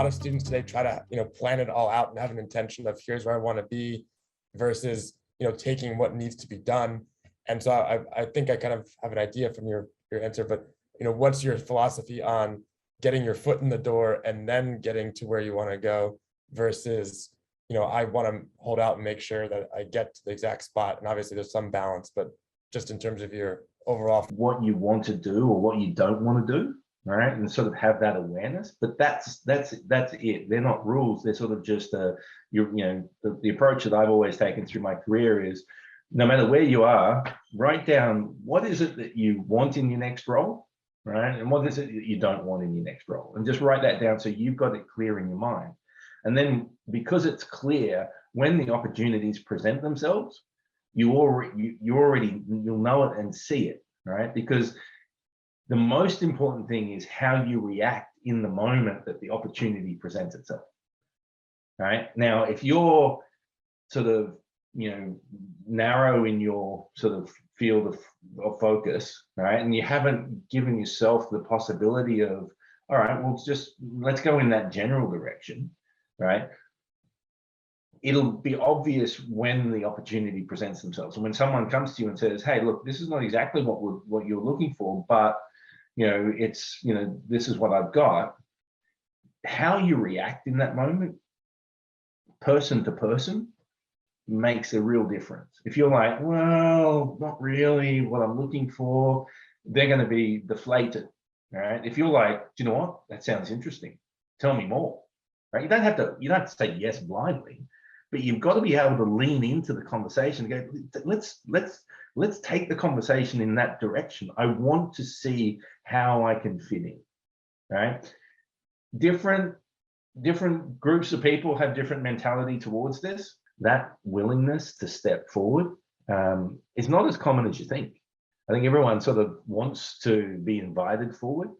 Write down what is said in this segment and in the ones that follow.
lot of students today try to, plan it all out and have an intention of here's where I want to be versus, taking what needs to be done. And so I think I kind of have an idea from your answer, but, what's your philosophy on getting your foot in the door and then getting to where you want to go versus, I want to hold out and make sure that I get to the exact spot. And obviously there's some balance, but just in terms of your overall, what you want to do or what you don't want to do, right? And sort of have that awareness, but that's it. They're not rules. They're sort of just the approach that I've always taken through my career is no matter where you are, write down what is it that you want in your next role, right? And what is it that you don't want in your next role? And just write that down so you've got it clear in your mind. And then because it's clear, when the opportunities present themselves, you'll know it and see it, right? Because the most important thing is how you react in the moment that the opportunity presents itself, right? Now, if you're sort of, narrow in your sort of field of focus, right? And you haven't given yourself the possibility of, all right, well, let's go in that general direction, right? It'll be obvious when the opportunity presents themselves. And when someone comes to you and says, hey, look, this is not exactly what you're looking for, but this is what I've got. How you react in that moment, person to person, makes a real difference. If you're like, well, not really what I'm looking for, they're going to be deflated, right? If you're like, do you know what? That sounds interesting. Tell me more, right? You don't have to say yes blindly, but you've got to be able to lean into the conversation and go, let's take the conversation in that direction. I want to see how I can fit in, right? Different groups of people have different mentality towards this. That willingness to step forward is not as common as you think. I think everyone sort of wants to be invited forward,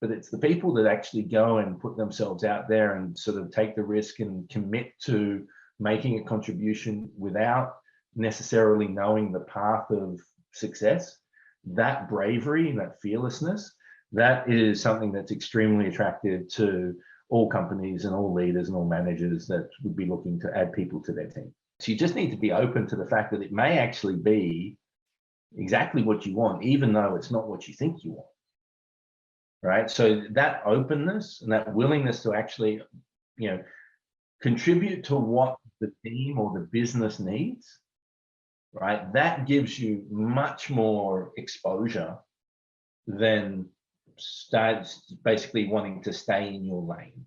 but it's the people that actually go and put themselves out there and sort of take the risk and commit to making a contribution without necessarily knowing the path of success. That bravery and that fearlessness, that is something that's extremely attractive to all companies and all leaders and all managers that would be looking to add people to their team. So you just need to be open to the fact that it may actually be exactly what you want, even though it's not what you think you want, right? So that openness and that willingness to actually, contribute to what the team or the business needs, right? That gives you much more exposure than basically wanting to stay in your lane,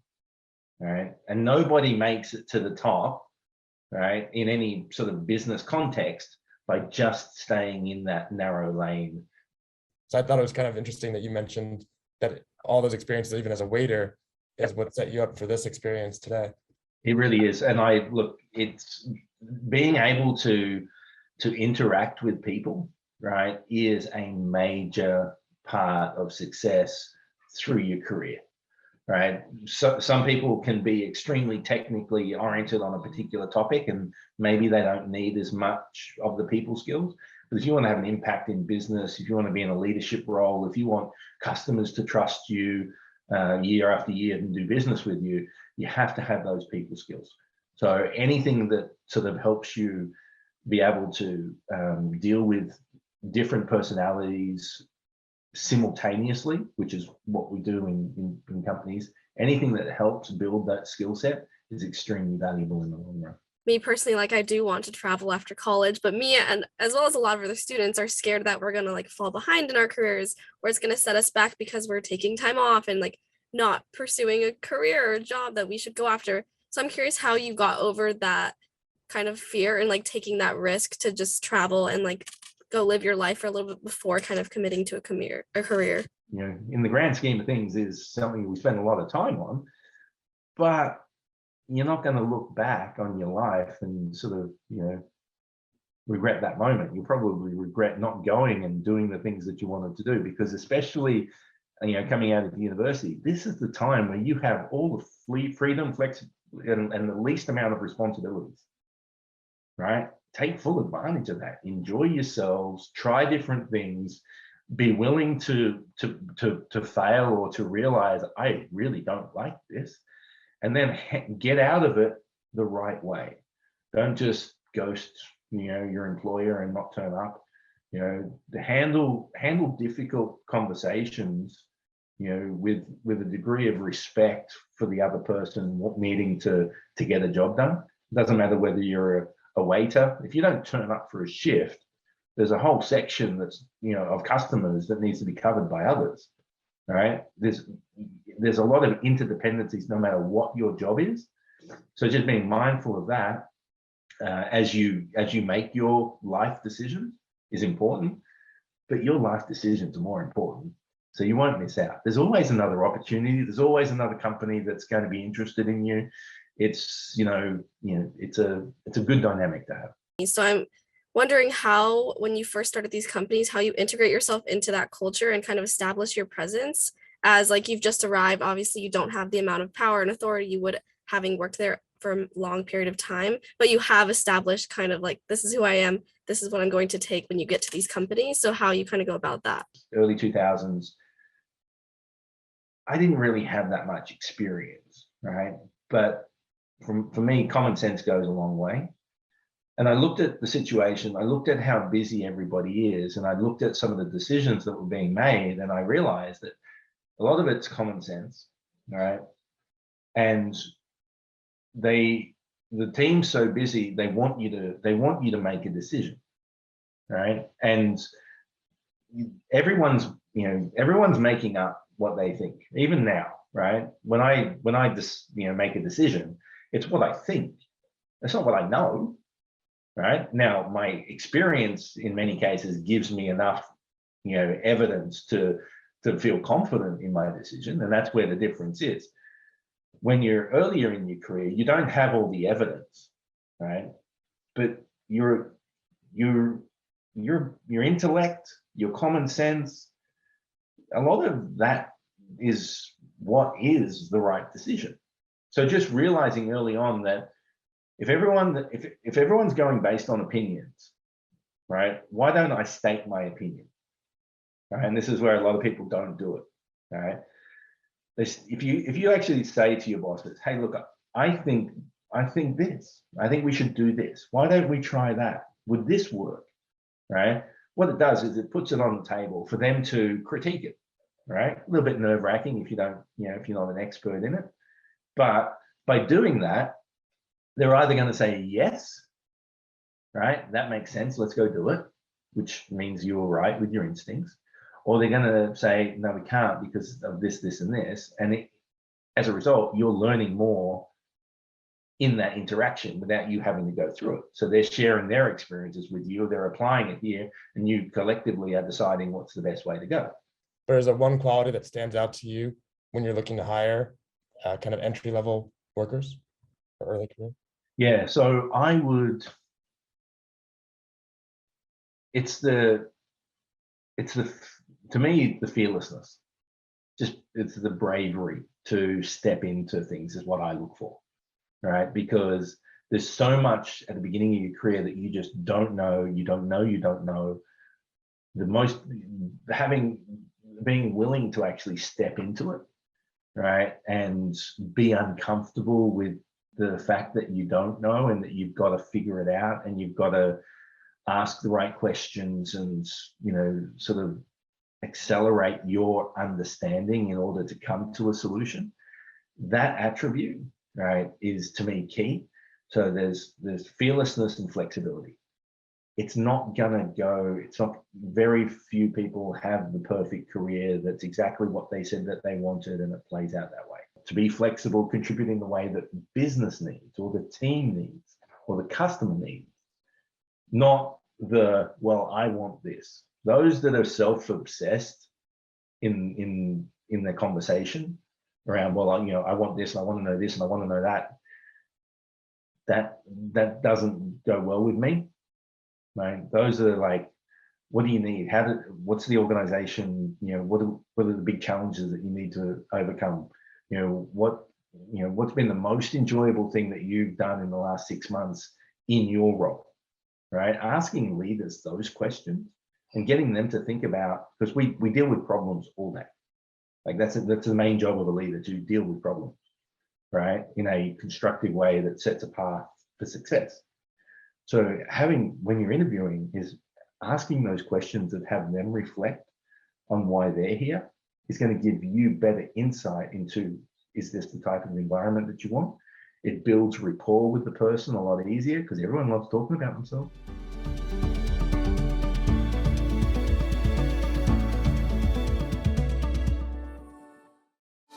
right? And nobody makes it to the top, right, in any sort of business context by just staying in that narrow lane. So I thought it was kind of interesting that you mentioned that all those experiences, even as a waiter, is what set you up for this experience today. It really is. And it's being able to interact with people, right, is a major part of success through your career, right? So some people can be extremely technically oriented on a particular topic and maybe they don't need as much of the people skills. But if you want to have an impact in business, if you want to be in a leadership role, if you want customers to trust you year after year and do business with you, you have to have those people skills. So anything that sort of helps you be able to deal with different personalities simultaneously, which is what we do in companies, anything that helps build that skill set is extremely valuable in the long run. Me personally, I do want to travel after college, but me and as well as a lot of other students are scared that we're going to fall behind in our careers, or it's going to set us back because we're taking time off and not pursuing a career or a job that we should go after. So I'm curious how you got over that kind of fear and taking that risk to just travel and go live your life for a little bit before kind of committing to a career. In the grand scheme of things is something we spend a lot of time on, but you're not going to look back on your life and sort of, regret that moment. You'll probably regret not going and doing the things that you wanted to do, because especially, coming out of university, this is the time where you have all the freedom, flexibility, and the least amount of responsibilities, right? Take full advantage of that. Enjoy yourselves, try different things, be willing to fail or to realize I really don't like this, and then get out of it the right way. Don't just ghost, your employer and not turn up. To handle difficult conversations, with a degree of respect for the other person needing to get a job done. It doesn't matter whether you're a waiter. If you don't turn up for a shift, there's a whole section that's of customers that needs to be covered by others. All right, there's a lot of interdependencies no matter what your job is. So just being mindful of that as you make your life decisions is important, but your life decisions are more important. So you won't miss out. There's always another opportunity. There's always another company that's going to be interested in you. It's it's a good dynamic to have. So I'm wondering how, when you first started these companies, how you integrate yourself into that culture and kind of establish your presence, as like you've just arrived. Obviously, you don't have the amount of power and authority you would having worked there for a long period of time, but you have established kind of like, this is who I am, this is what I'm going to take when you get to these companies. So how you kind of go about that? Early 2000s, I didn't really have that much experience, right? But for me, common sense goes a long way. And I looked at the situation, I looked at how busy everybody is, and I looked at some of the decisions that were being made, and I realized that a lot of it's common sense, right? And the team's so busy, they want you to make a decision, right? And everyone's making up what they think, even now, right? When I just make a decision, it's what I think. It's not what I know, right? Now, my experience in many cases gives me enough, evidence to feel confident in my decision, and that's where the difference is. When you're earlier in your career, you don't have all the evidence, right? But your intellect, your common sense, a lot of that is what is the right decision. So just realizing early on that if everyone's going based on opinions, right? Why don't I state my opinion? Right? And this is where a lot of people don't do it. All right. If you actually say to your bosses, hey, look, I think this. I think we should do this. Why don't we try that? Would this work? Right? What it does is it puts it on the table for them to critique it. Right? A little bit nerve-wracking if you don't, if you're not an expert in it. But by doing that, they're either going to say yes, right? That makes sense. Let's go do it, which means you were right with your instincts. Or they're going to say, no, we can't because of this, this, and this. And as a result, you're learning more in that interaction without you having to go through it. So they're sharing their experiences with you, they're applying it here, and you collectively are deciding what's the best way to go. There's a one quality that stands out to you when you're looking to hire kind of entry-level workers or early career? Yeah, so I would, to me, the fearlessness, it's the bravery to step into things is what I look for, right? Because there's so much at the beginning of your career that you just don't know, you don't know. Being willing to actually step into it, right? And be uncomfortable with the fact that you don't know and that you've got to figure it out and you've got to ask the right questions and, sort of accelerate your understanding in order to come to a solution. That attribute, right, is to me key. So there's fearlessness and flexibility. It's not very few people have the perfect career that's exactly what they said that they wanted and it plays out that way. To be flexible, contributing the way that business needs or the team needs or the customer needs, not well, I want this. Those that are self-obsessed in their conversation around, well, I want this, and I want to know this, and I want to know that doesn't go well with me. Right? Those are like, what do you need? What's the organization? What are the big challenges that you need to overcome? What's been the most enjoyable thing that you've done in the last 6 months in your role? Right? Asking leaders those questions and getting them to think about, because we deal with problems all day. Like that's the main job of a leader, to deal with problems. right, in a constructive way that sets a path for success. So when you're interviewing, is asking those questions that have them reflect on why they're here is going to give you better insight into, is this the type of environment that you want? It builds rapport with the person a lot easier because everyone loves talking about themselves.